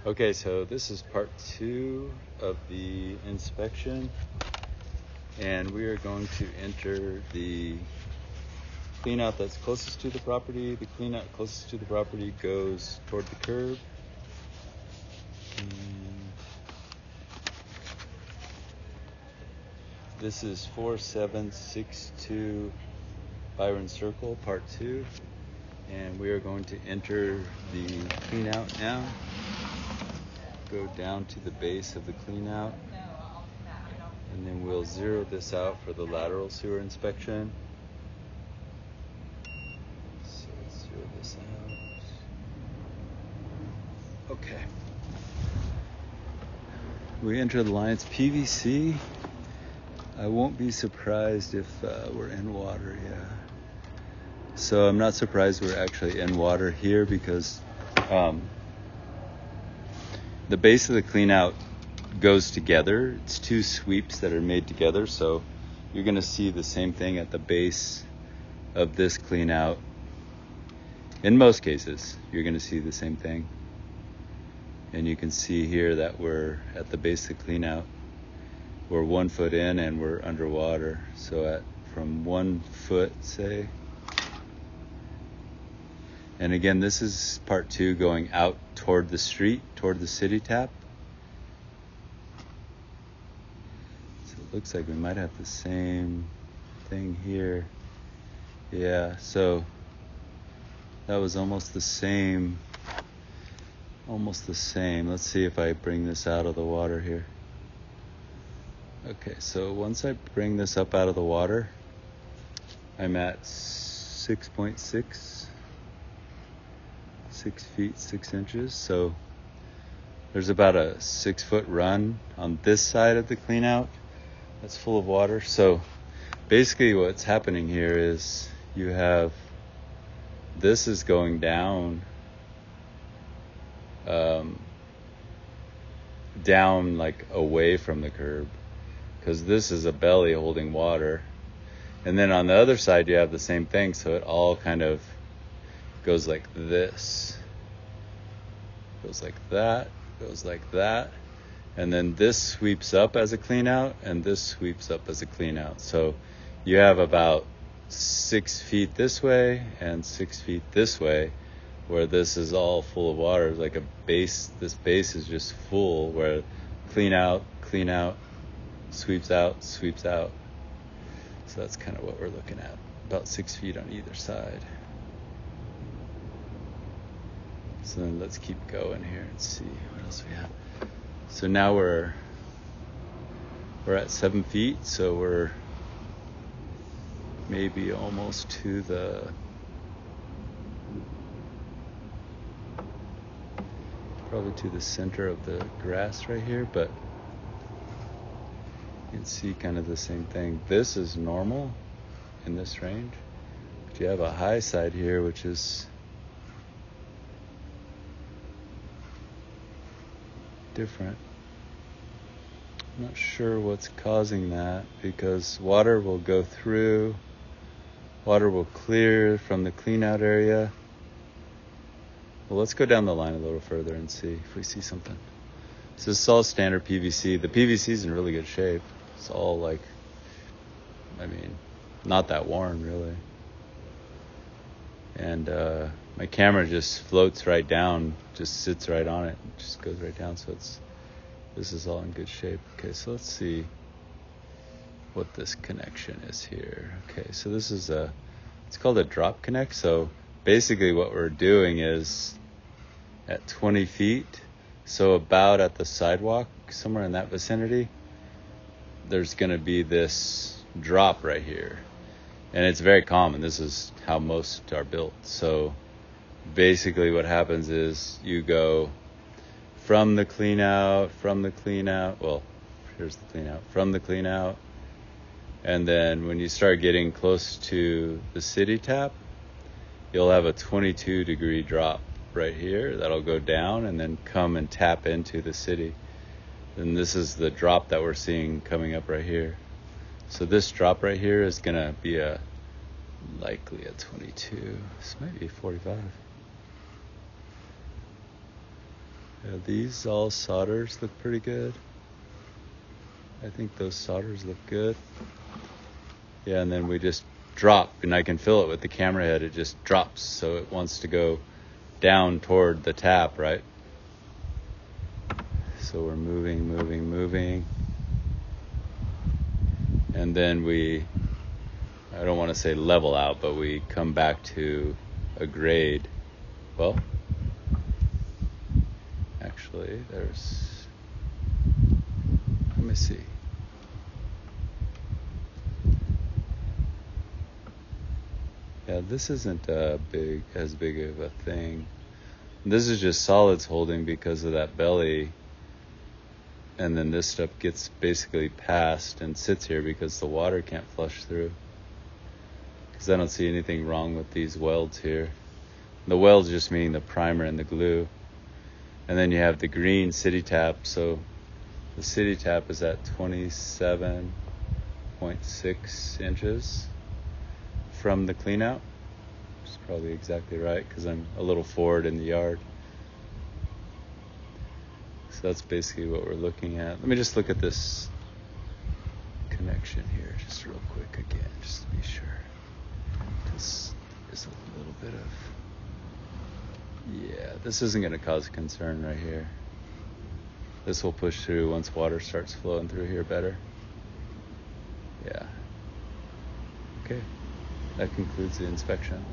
Okay, so this is part 2 of the inspection, and we are going to enter the clean out that's closest to the property. The clean out closest to the property goes toward the curb. And this is 4762 Byron Circle, part 2. And we are going to enter the clean out now. Go down to the base of the clean out. And then we'll zero this out for the lateral sewer inspection. So let's zero this out. Okay. We enter the line. It's PVC. I won't be surprised if we're in water, yeah. So I'm not surprised we're actually in water here because the base of the clean out goes together. It's two sweeps that are made together, so you're going to see the same thing at the base of this clean out. In most cases, you're going to see the same thing. And you can see here that we're at the base of the clean out. We're 1 foot in and we're underwater. So from 1 foot, say. And again, this is part 2 going out toward the street, toward the city tap. So it looks like we might have the same thing here. Yeah, so that was almost the same. Almost the same. Let's see if I bring this out of the water here. Okay, so once I bring this up out of the water, I'm at 6.6. 6 feet 6 inches. So there's about a 6 foot run on this side of the clean out that's full of water. So basically what's happening here is you have this is going down down like away from the curb, because this is a belly holding water, and then on the other side you have the same thing. So it all kind of goes like this, goes like that, goes like that, and then this sweeps up as a clean out, and this sweeps up as a clean out. So you have about 6 feet this way and 6 feet this way, where this is all full of water. Like a base, this base is just full, where clean out, sweeps out, sweeps out. So that's kind of what we're looking at, about 6 feet on either side. So then let's keep going here and see what else we have. So now we're at 7 feet, so we're maybe almost to probably to the center of the grass right here, but you can see kind of the same thing. This is normal in this range, but you have a high side here, which is different. I'm not sure what's causing that, because water will go through, water will clear from the clean out area. Well, let's go down the line a little further and see if we see something. So this is all standard PVC. The PVC is in really good shape. It's all like, not that worn really. And my camera just floats right down, just sits right on it, just goes right down. So this is all in good shape. Okay, so let's see what this connection is here. Okay, so this is it's called a drop connect. So basically what we're doing is at 20 feet, so about at the sidewalk, somewhere in that vicinity, there's going to be this drop right here. And it's very common. This is how most are built. So basically what happens is you go from the clean out, well, here's the clean out, from the clean out, and then when you start getting close to the city tap, you'll have a 22-degree drop right here that'll go down and then come and tap into the city. And this is the drop that we're seeing coming up right here. So this drop right here is going to be likely a 22. This might be 45. Yeah, these all solders look pretty good. I think those solders look good. Yeah, and then we just drop, and I can feel it with the camera head. It just drops, so it wants to go down toward the tap, right? So we're moving. And then I don't want to say level out, but we come back to a grade. Well, actually, let me see. Yeah, this isn't as big of a thing. This is just solids holding because of that belly. And then this stuff gets basically passed and sits here because the water can't flush through. Because I don't see anything wrong with these welds here. The welds just meaning the primer and the glue. And then you have the green city tap. So the city tap is at 27.6 inches from the clean out. Which is probably exactly right because I'm a little forward in the yard. So that's basically what we're looking at. Let me just look at this connection here just real quick again, just to be sure. This is a little bit of... Yeah, this isn't going to cause concern right here. This will push through once water starts flowing through here better. Yeah. Okay, that concludes the inspection.